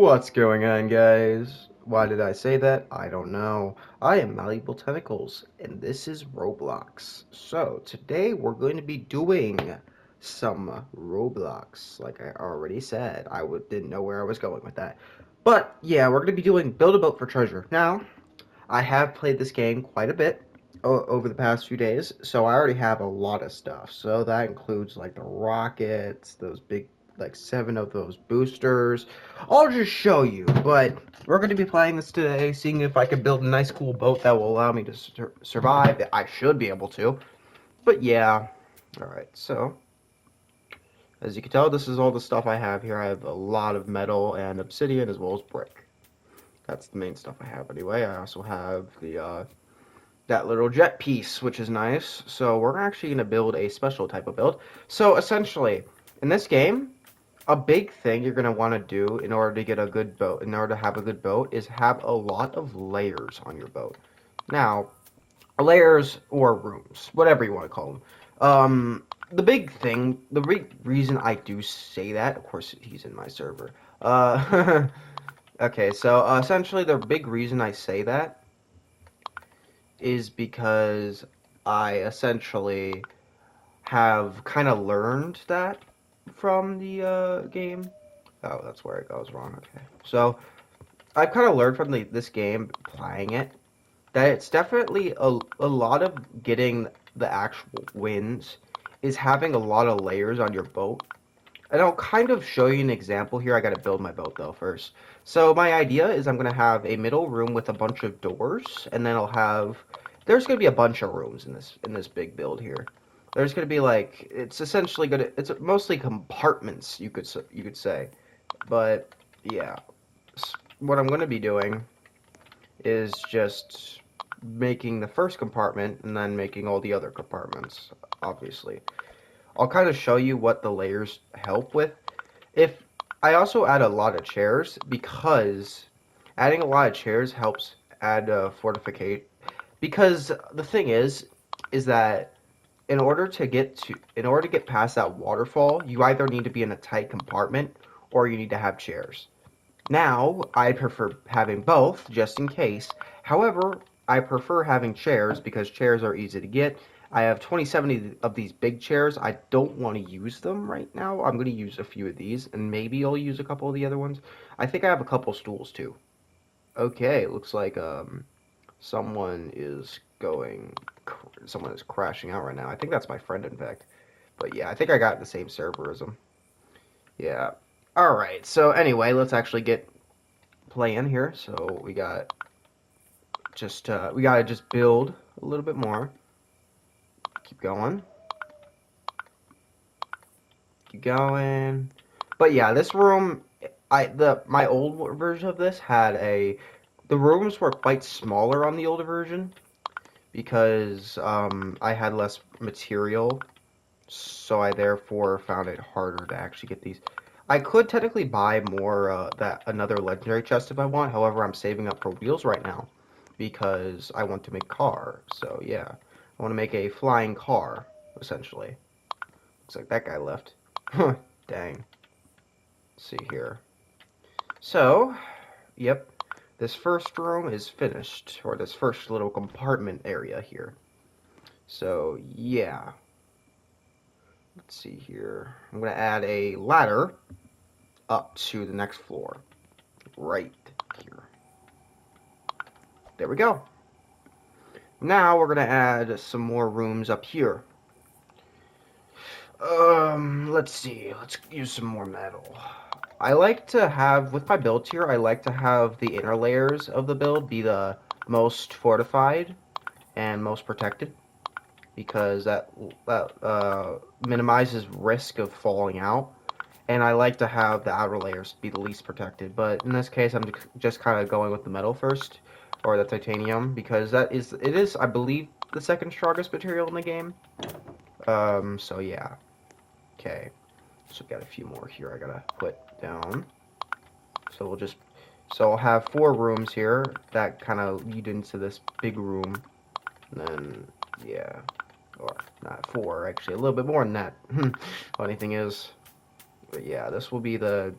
What's going on, guys? Why did I say that? I don't know. I am Malleable Tentacles, and this is Roblox. So, today we're going to be doing some Roblox, like I already said. Didn't know where I was going with that. But, yeah, we're going to be doing Build a Boat for Treasure. Now, I have played this game quite a bit over the past few days, so I already have a lot of stuff. So that includes like the rockets, those big, like 7 of those boosters. I'll just show you, but we're going to be playing this today, seeing if I can build a nice cool boat that will allow me to survive. I should be able to, but yeah. Alright, so as you can tell, this is all the stuff I have here. I have a lot of metal and obsidian as well as brick. That's the main stuff I have anyway. I also have the that little jet piece, which is nice. So we're actually going to build a special type of build. So essentially, in this game, a big thing you're going to want to do in order to get a good boat, in order to have a good boat, is have a lot of layers on your boat. Now, layers or rooms, whatever you want to call them. The big thing, the reason I do say that, of course, he's in my server. Okay, so essentially the big reason I say that is because I essentially have kind of learned that from the game. Oh, that's where it goes wrong. Okay, so I've kind of learned from this game, playing it, that it's definitely a lot of getting the actual wins is having a lot of layers on your boat. And I'll kind of show you an example here. I gotta build my boat though first. So my idea is I'm gonna have a middle room with a bunch of doors, and then there's gonna be a bunch of rooms in this big build here. There's gonna be like it's mostly compartments you could say, but yeah, what I'm gonna be doing is just making the first compartment and then making all the other compartments, obviously. I'll kind of show you what the layers help with. If I also add a lot of chairs, because adding a lot of chairs helps add fortificate. Because the thing is that in order to get past that waterfall, you either need to be in a tight compartment or you need to have chairs. Now, I prefer having both, just in case. However, I prefer having chairs because chairs are easy to get. I have 27 of these big chairs. I don't want to use them right now. I'm going to use a few of these, and maybe I'll use a couple of the other ones. I think I have a couple stools, too. Okay, it looks like someone is going... Someone is crashing out right now. I think that's my friend, in fact. But yeah, I think I got the same server as him. Yeah. Alright, so anyway, let's actually get playing here. So we gotta just build a little bit more. Keep going. Keep going. But yeah, this room, my old version of this the rooms were quite smaller on the older version because I had less material, so I therefore found it harder to actually get these. I could technically buy more another legendary chest if I want. However, I'm saving up for wheels right now because I want to make car. So yeah, I want to make a flying car essentially. Looks like that guy left. Dang. Let's see here. So, yep, this first room is finished, or this first little compartment area here. So yeah, let's see here. I'm gonna add a ladder up to the next floor, right here. There we go. Now we're gonna add some more rooms up here. Let's see. Let's use some more metal. I like to have, with my builds here, I like to have the inner layers of the build be the most fortified and most protected, because that minimizes risk of falling out. And I like to have the outer layers be the least protected, but in this case I'm just kind of going with the metal first, or the titanium, because it is, I believe, the second strongest material in the game. So yeah. Okay. So got a few more here I gotta put down. So I'll have 4 rooms here that kind of lead into this big room. And then, yeah. Or, not 4, actually, a little bit more than that. Funny thing is, but yeah, this will be the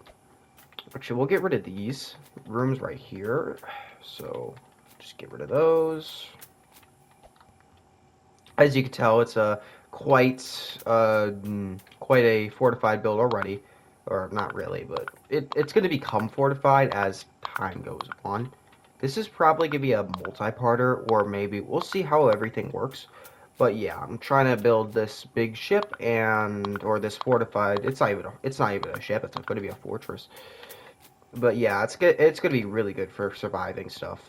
Actually, we'll get rid of these rooms right here. So, just get rid of those. As you can tell, it's a quite a fortified build already, or not really, but it's going to become fortified as time goes on. This is probably going to be a multi-parter, or maybe we'll see how everything works. But yeah, I'm trying to build this big ship or this fortified. It's not even a ship. It's going to be a fortress. But yeah, it's gonna be really good for surviving stuff.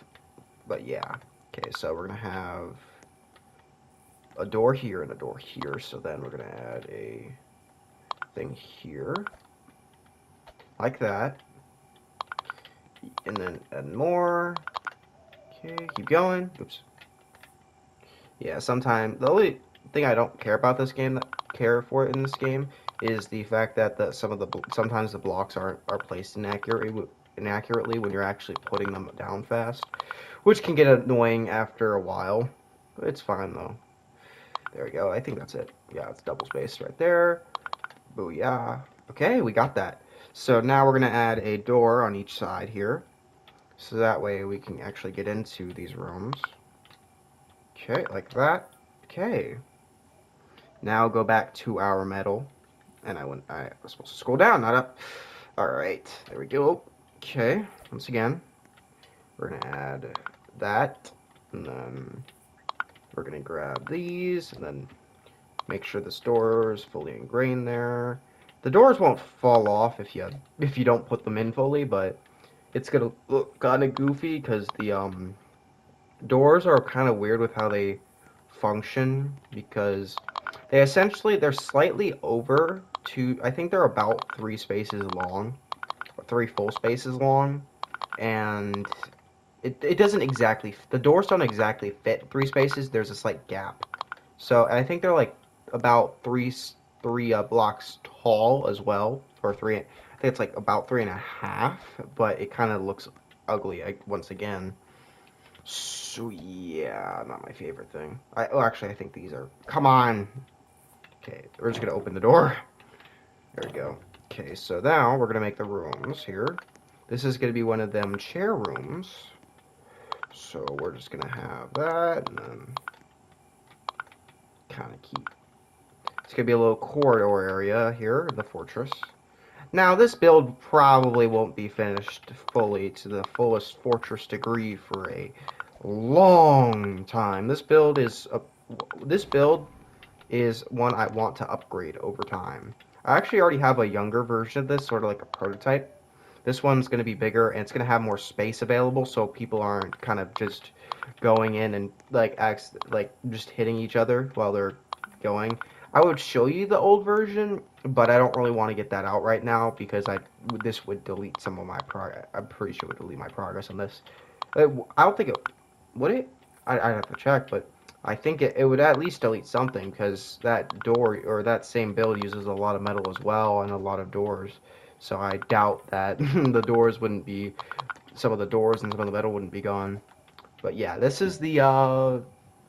But yeah, okay, so we're gonna have a door here and a door here. So then we're gonna add a thing here, like that, and then add more. Okay, keep going. Oops. Yeah, sometimes the only thing I don't care about this game, care for it in this game, is the fact that sometimes the blocks are placed inaccurately when you're actually putting them down fast, which can get annoying after a while. But it's fine though. There we go. I think that's it. Yeah, it's double spaced right there. Booyah. Okay, we got that. So now we're gonna add a door on each side here, so that way we can actually get into these rooms. Okay, like that. Okay. Now go back to our metal. And I was supposed to scroll down, not up. Alright, there we go. Okay, once again, we're going to add that. And then we're going to grab these. And then make sure this door is fully ingrained there. The doors won't fall off if you don't put them in fully, but it's going to look kind of goofy because the doors are kind of weird with how they function because they're slightly over two. I think they're about 3 spaces long, or 3 full spaces long, and it doesn't exactly, the doors don't exactly fit 3 spaces. There's a slight gap, so I think they're like about three blocks tall as well, or three. I think it's like about 3.5, but it kind of looks ugly once again. So yeah, not my favorite thing. Actually, I think these are. Come on. Okay, we're just gonna open the door. There we go. Okay, so now we're gonna make the rooms here. This is gonna be one of them chair rooms. So we're just gonna have that, and then kind of keep. It's gonna be a little corridor area here, the fortress. Now, this build probably won't be finished fully to the fullest fortress degree for a long time. This build is one I want to upgrade over time. I actually already have a younger version of this, sort of like a prototype. This one's going to be bigger and it's going to have more space available, so people aren't kind of just going in and like just hitting each other while they're going. I would show you the old version, but I don't really want to get that out right now because this would delete some of my progress. I'm pretty sure it would delete my progress on this. I don't think it would it. I'd have to check, but I think it would at least delete something because that door or that same build uses a lot of metal as well and a lot of doors. So I doubt that the doors wouldn't be, some of the doors and some of the metal wouldn't be gone. But yeah, this is the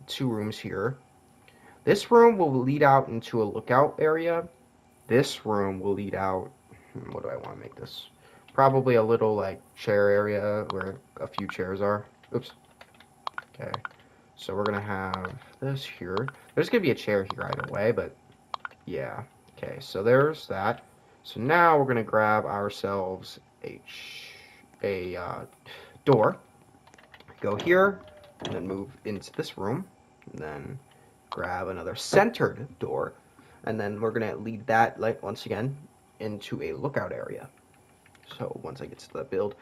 2 rooms here. This room will lead out into a lookout area. This room will lead out. What do I want to make this? Probably a little like chair area where a few chairs are. Oops. Okay. So we're gonna have this here. There's gonna be a chair here either way, but yeah. Okay, so there's that. So now we're gonna grab ourselves a door. Go here, and then move into this room, and then grab another centered door, and then we're gonna lead that, like, once again into a lookout area. So once I get to the build,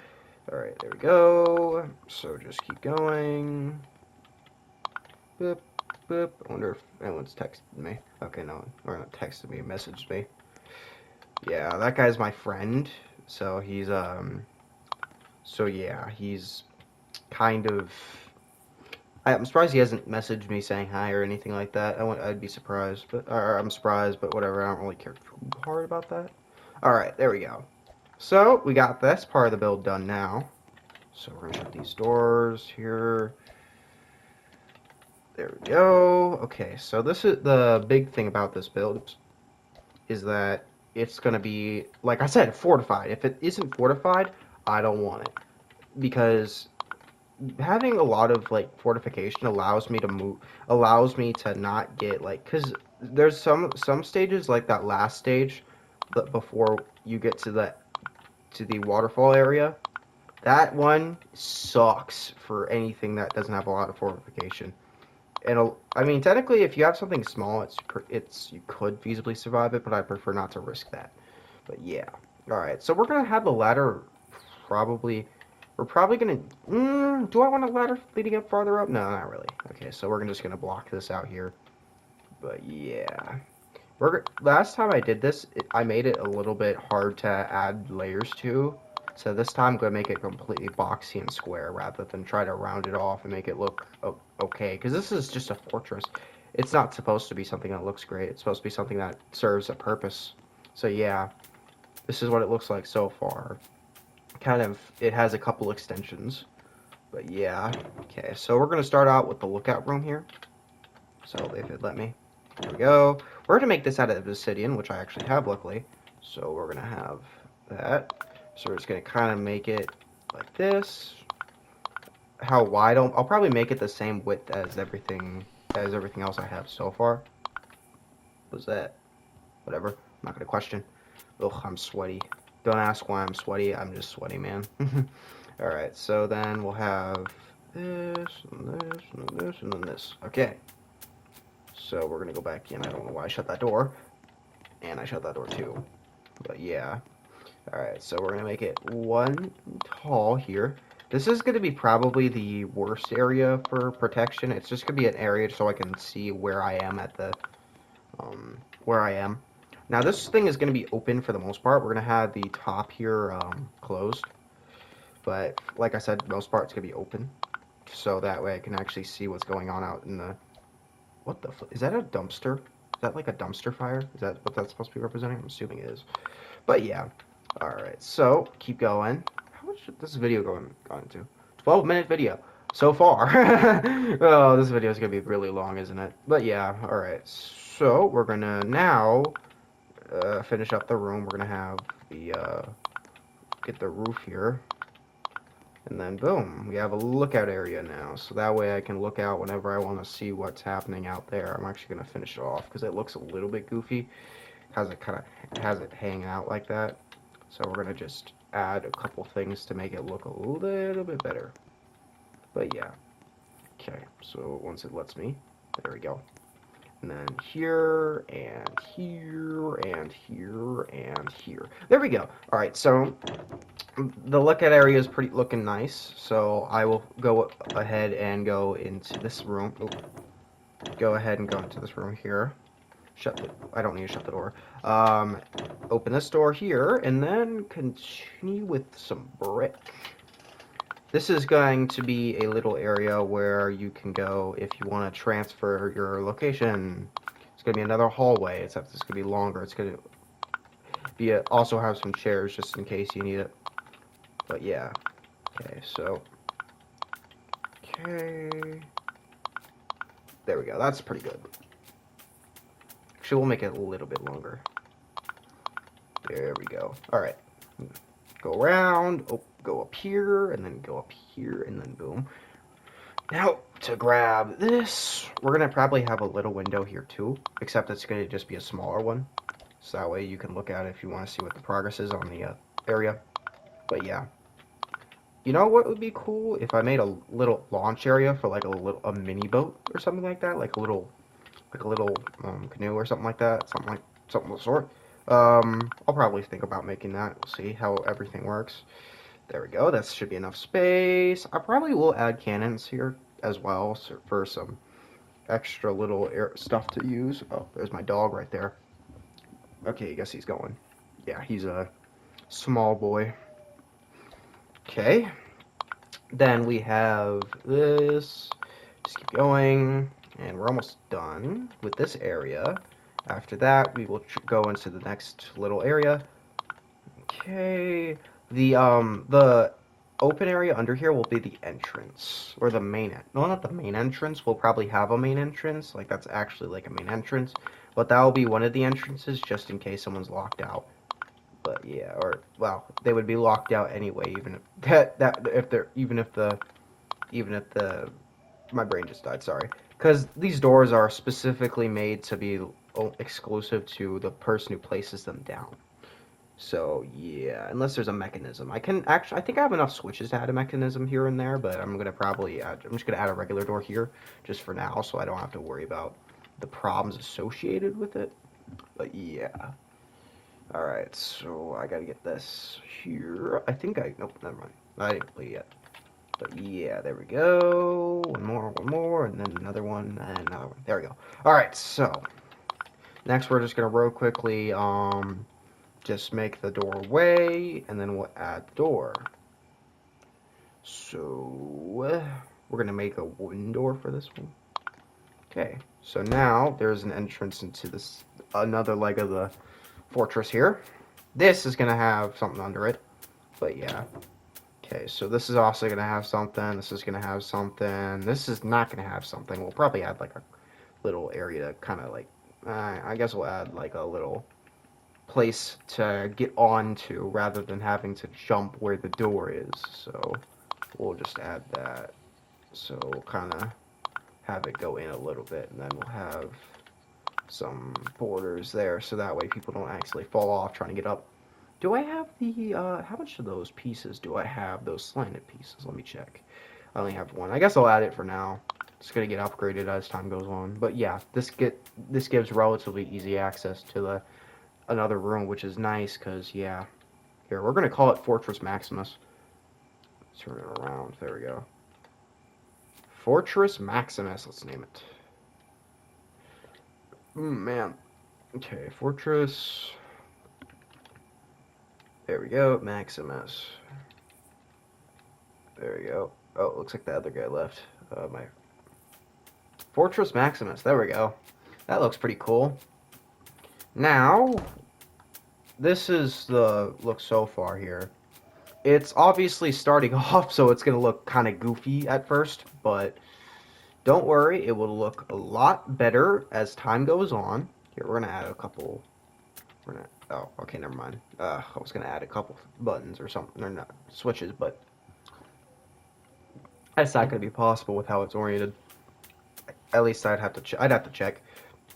all right, there we go. So just keep going. Boop, boop. I wonder if anyone's texted me. Okay, no, or not texted me, messaged me. Yeah, that guy's my friend. So so yeah, he's kind of. I'm surprised he hasn't messaged me saying hi or anything like that. I'd be surprised, or I'm surprised, but whatever. I don't really care too hard about that. All right, there we go. So we got this part of the build done now. So we're gonna put these doors here. There we go. Okay, so this is the big thing about this build is that it's going to be, like I said, fortified. If it isn't fortified, I don't want it. Because having a lot of, like, fortification allows me to move, allows me to not get, like, because there's some stages, like that last stage, but before you get to the waterfall area, that one sucks for anything that doesn't have a lot of fortification. And I mean, technically, if you have something small, it's you could feasibly survive it, but I prefer not to risk that. But yeah, all right. So we're gonna have the ladder. Probably, we're probably gonna. Do I want a ladder leading up farther up? No, not really. Okay, so we're just gonna block this out here. But yeah, last time I did this, I made it a little bit hard to add layers to. So this time I'm going to make it completely boxy and square rather than try to round it off and make it look okay. Because this is just a fortress. It's not supposed to be something that looks great. It's supposed to be something that serves a purpose. So yeah, this is what it looks like so far. Kind of, it has a couple extensions. But yeah, okay. So we're going to start out with the lookout room here. So if it let me. There we go. We're going to make this out of obsidian, which I actually have, luckily. So we're going to have that. So we're just going to kind of make it like this. How wide? I'll probably make it the same width as everything else I have so far. What's that? Whatever. I'm not going to question. Ugh, I'm sweaty. Don't ask why I'm sweaty. I'm just sweaty, man. Alright, so then we'll have this, and this, and then this, and then this. Okay. So we're gonna go back in. I don't know why I shut that door. And I shut that door too. But yeah. Alright, so we're gonna make it one tall here. This is gonna be probably the worst area for protection. It's just gonna be an area so I can see where I am at the where I am. Now this thing is gonna be open for the most part. We're gonna have the top here closed. But like I said, most part it's gonna be open. So that way I can actually see what's going on out in the What the is that a dumpster? Is that like a dumpster fire? Is that what that's supposed to be representing? I'm assuming it is. But yeah. Alright, so keep going. How much is this video gone into? 12-minute video so far. Oh, this video is gonna be really long, isn't it? But yeah, alright. So we're gonna now finish up the room. We're gonna have the get the roof here. And then boom, we have a lookout area now. So that way I can look out whenever I want to see what's happening out there. I'm actually going to finish it off because it looks a little bit goofy. Has it hanging out like that. So we're going to just add a couple things to make it look a little bit better. But yeah. Okay, so once it lets me, there we go. And then here, and here, and here, and here. There we go. Alright, so the lookout area is looking nice. So I will go ahead and go into this room. Go ahead and go into this room here. I don't need to shut the door. Open this door here, and then continue with some brick. This is going to be a little area where you can go if you want to transfer your location. It's going to be another hallway, except it's going to be longer. It's going to be also have some chairs just in case you need it. But yeah. Okay, so. Okay. There we go. That's pretty good. Actually, we'll make it a little bit longer. There we go. Alright. Go around. Oh, go up here, and then go up here, and then boom. Now, to grab this, we're going to probably have a little window here too, except it's going to just be a smaller one. So that way you can look at it if you want to see what the progress is on the area. But yeah. You know what would be cool? If I made a little launch area for like a mini boat or something like that, like a little canoe or something like that, something of the sort. I'll probably think about making that. We'll see how everything works. There we go. That should be enough space. I probably will add cannons here as well for some extra little stuff to use. Oh, there's my dog right there. Okay, I guess he's going. Yeah, he's a small boy. Okay. Then we have this. Just keep going. And we're almost done with this area. After that, we will go into the next little area. Okay. The open area under here will be the entrance. Or the main no, not the main entrance. We'll probably have a main entrance. Like, that's actually like a main entrance. But that will be one of the entrances, just in case someone's locked out. But yeah, or well, they would be locked out anyway, even if that if they're even if the my brain just died. Sorry, because these doors are specifically made to be exclusive to the person who places them down. So yeah, unless there's a mechanism, I can actually. I think I have enough switches to add a mechanism here and there, but I'm gonna probably add. I'm just gonna add a regular door here, just for now, so I don't have to worry about the problems associated with it. But yeah. All right, so I gotta get this here. I think I. Nope, never mind. I didn't play yet. But yeah, there we go. One more, and then another one, and another one. There we go. All right, so next we're just gonna real quickly just make the doorway, and then we'll add the door. So we're gonna make a wooden door for this one. Okay, so now there's an entrance into this another leg of the fortress here. This is gonna have something under it, but yeah. Okay, so this is also gonna have something. This is gonna have something. This is not gonna have something. We'll probably add like a little area to kind of like. I guess we'll add like a little place to get onto rather than having to jump where the door is. So we'll just add that. So we'll kind of have it go in a little bit, and then we'll have some borders there, so that way people don't actually fall off trying to get up. Do I have the, how much of those pieces do I have, those slanted pieces? Let me check. I only have one. I guess I'll add it for now. It's gonna get upgraded as time goes on. But yeah, this gives relatively easy access to the another room, which is nice, because, yeah. Here, we're gonna call it Fortress Maximus. Turn it around. There we go. Fortress Maximus, let's name it. Man. Okay, Fortress. There we go, Maximus. There we go. Oh, it looks like the other guy left. My Fortress Maximus. There we go. That looks pretty cool. Now, this is the look so far here. It's obviously starting off, so it's going to look kind of goofy at first, but don't worry, it will look a lot better as time goes on. Here, we're going to add a couple. We're gonna. Oh, okay, never mind. I was going to add a couple buttons or something, or not switches, but that's not going to be possible with how it's oriented. At least I'd have to. I'd have to check.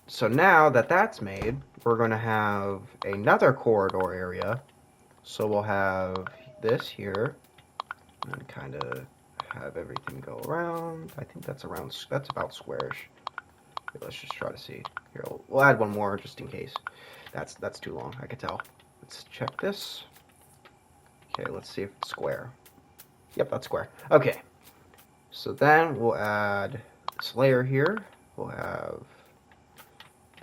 So now that that's made, we're going to have another corridor area. So we'll have this here, and kind of have everything go around. I think that's around. That's about squarish. Okay, let's just try to see. Here, we'll add one more just in case. That's too long. I could tell. Let's check this. Okay, let's see if it's square. Yep, that's square. Okay. So then we'll add this layer here. We'll have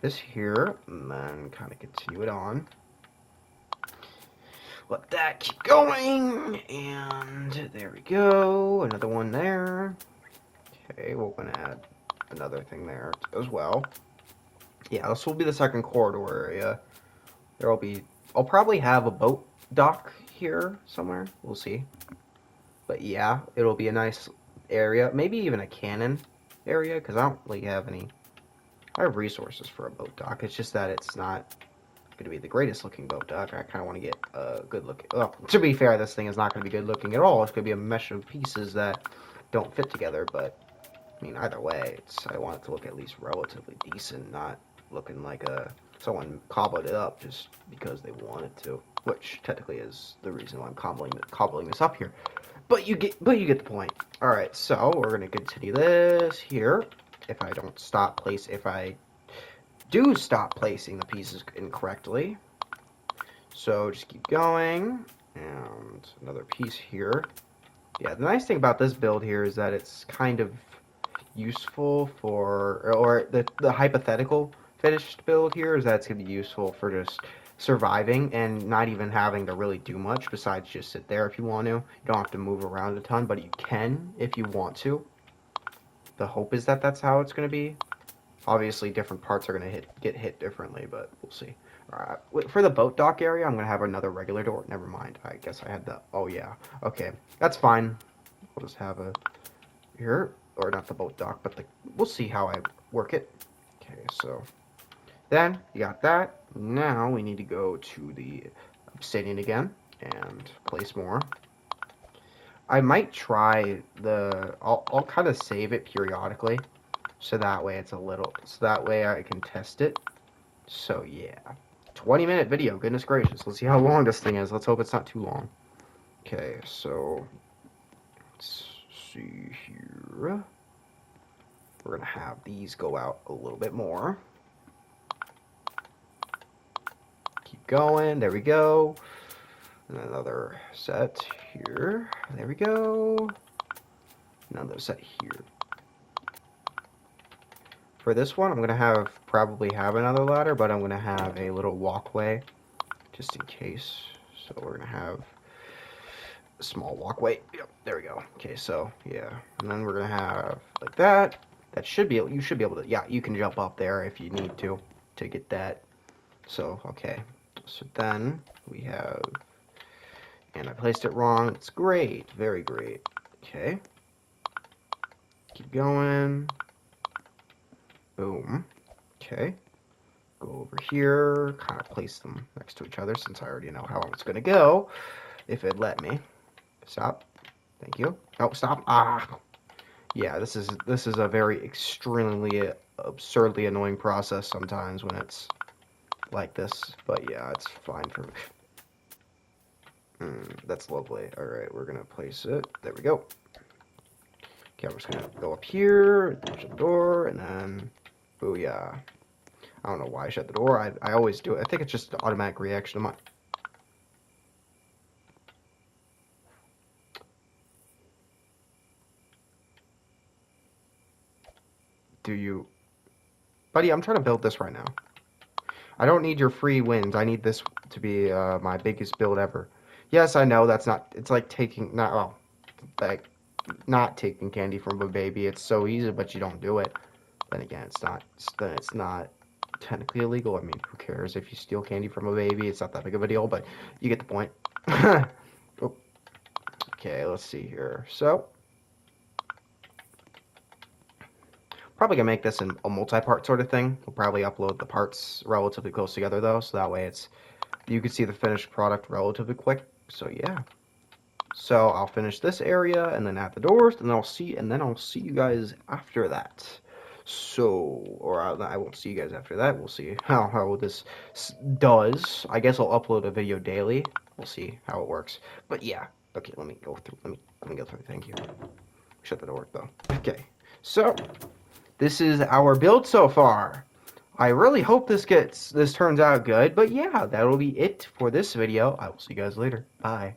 this here, and then kind of continue it on. Let that keep going, and there we go. Another one there. Okay, we're gonna add another thing there as well. Yeah, this will be the second corridor area. There'll be. I'll probably have a boat dock here somewhere. We'll see. But yeah, it'll be a nice area. Maybe even a cannon area, because I don't really have any. I have resources for a boat dock. It's just that it's not going to be the greatest looking boat dock. I kind of want to get a good looking. Well, to be fair, this thing is not going to be good looking at all. It's going to be a mesh of pieces that don't fit together. But I mean, either way, I want it to look at least relatively decent, not looking like someone cobbled it up just because they wanted to. Which technically is the reason why I'm cobbling this up here. But you get the point. All right, so we're going to continue this here. If I do stop placing the pieces incorrectly. So just keep going. And another piece here. Yeah, the nice thing about this build here is that it's kind of useful for, or the hypothetical finished build here is that it's going to be useful for just surviving and not even having to really do much besides just sit there if you want to. You don't have to move around a ton, but you can if you want to. The hope is that that's how it's going to be. Obviously, different parts are going to get hit differently, but we'll see. All right. For the boat dock area, I'm going to have another regular door. Never mind. I guess I had the... Oh, yeah. Okay. That's fine. We'll just have a... Here. Or not the boat dock, but the... We'll see how I work it. Okay, so... Then, you got that. Now, we need to go to the obsidian again and place more. I might try the... I'll kind of save it periodically. So that way it's a little... So that way I can test it. So, yeah. 20-minute video. Goodness gracious. Let's see how long this thing is. Let's hope it's not too long. Okay, so... Let's see here. We're going to have these go out a little bit more. Keep going. There we go. And another set here. There we go. Another set here. For this one, I'm going to probably have another ladder, but I'm going to have a little walkway just in case. So we're going to have a small walkway. Yep, there we go. Okay, so yeah. And then we're going to have like that. That should be, you should be able to, yeah, you can jump up there if you need to get that. So, okay. So then we have, and I placed it wrong. It's great. Very great. Okay. Keep going. Boom. Okay. Go over here. Kind of place them next to each other since I already know how it's going to go. If it let me. Stop. Thank you. Oh, stop. Ah. Yeah, this is a very extremely absurdly annoying process sometimes when it's like this. But yeah, it's fine for me. That's lovely. Alright, we're going to place it. There we go. Okay, I'm just going to go up here, shut the door, and then... Booyah. I don't know why I shut the door. I always do it. I think it's just an automatic reaction of mine. Do you... Buddy, I'm trying to build this right now. I don't need your free wins. I need this to be my biggest build ever. Yes, I know that's not... It's like taking... not taking candy from a baby. It's so easy, but you don't do it. Then again, it's not technically illegal. I mean, who cares if you steal candy from a baby? It's not that big of a deal, but you get the point. Oh. Okay, let's see here. So, probably gonna make this a multi-part sort of thing. We'll probably upload the parts relatively close together though, so that way you can see the finished product relatively quick. So yeah. So I'll finish this area and then add the doors, and I'll see you guys after that. So, or I won't see you guys after that. We'll see how this does. I guess I'll upload a video daily. We'll see how it works. But yeah, okay. Let me go through. Let me go through. Thank you. Shut the door though. Okay. So this is our build so far. I really hope this turns out good. But yeah, that'll be it for this video. I will see you guys later. Bye.